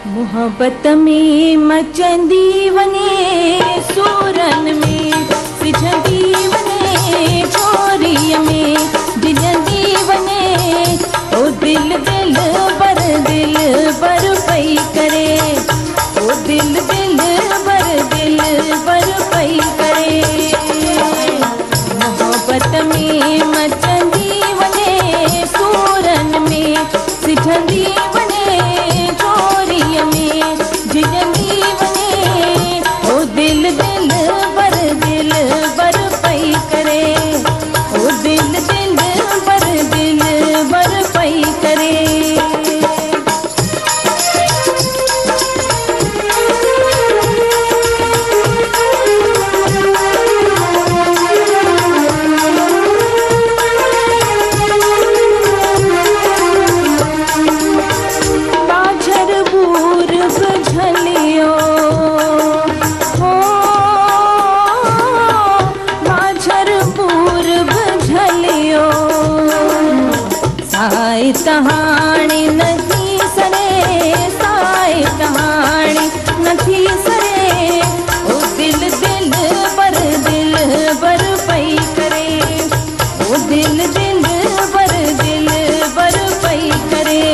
मोहब्बत में मचंदी वने सूरन में सिझंदी वने छोरिय में जिजंदी वने ओ दिल दिल बर पई करे ओ दिल बर पई करे मोहब्बत में मचंदी वने सूरन में सिझंदी वने छोरिय में जिजंदी वने ओ दिल बर पई करे ओ दिल बर पई करे। साई तहाणी नथी सरे साई तहाणी नथी सरे ओ दिल बर पई करे ओ दिल बर पई करे।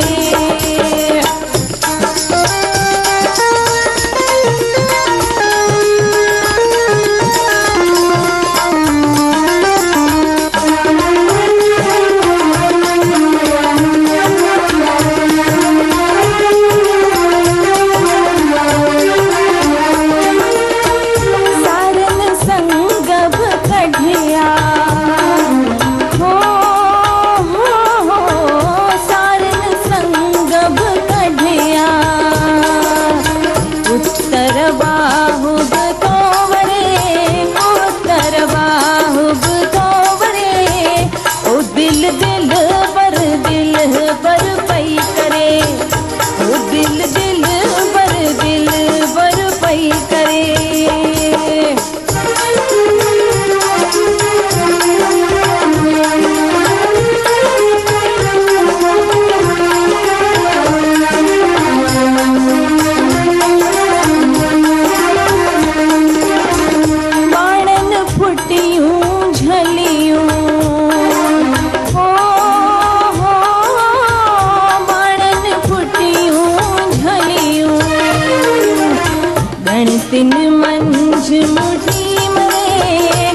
गणतिन मंझ मुठी मरे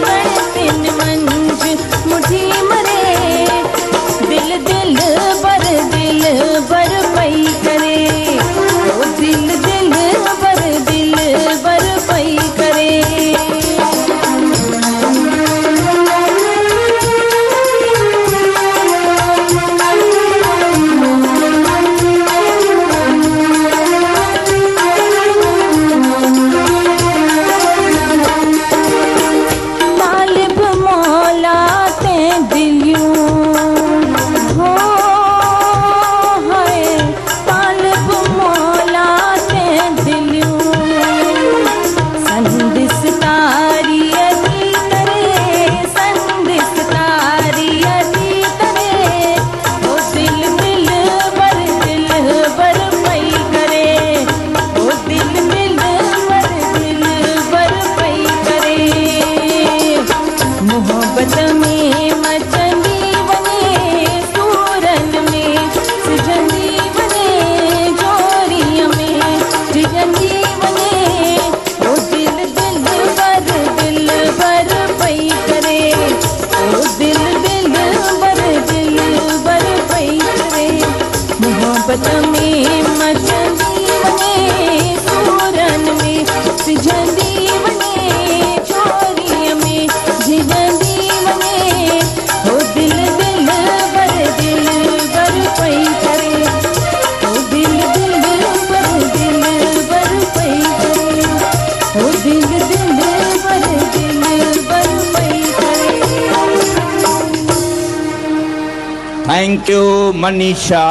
गणतिन मंझ मुठी मरे दिल बर पई करे ओ दिल बर पई करे। मोहब्बत में मचंदी वने सूरन में सिझंदी वने छोरिय में जिजंदी वने ओ दिल बर पई करे ओ दिल बर पई करे मोहब्बत में मचंदी वने सूरन में सिझंदी वने छोरिय में जिजंदी वने ओ दिल बर पई करे ओ दिल बर पई करे ओ दिल बर पई करे। Thank you Manisha.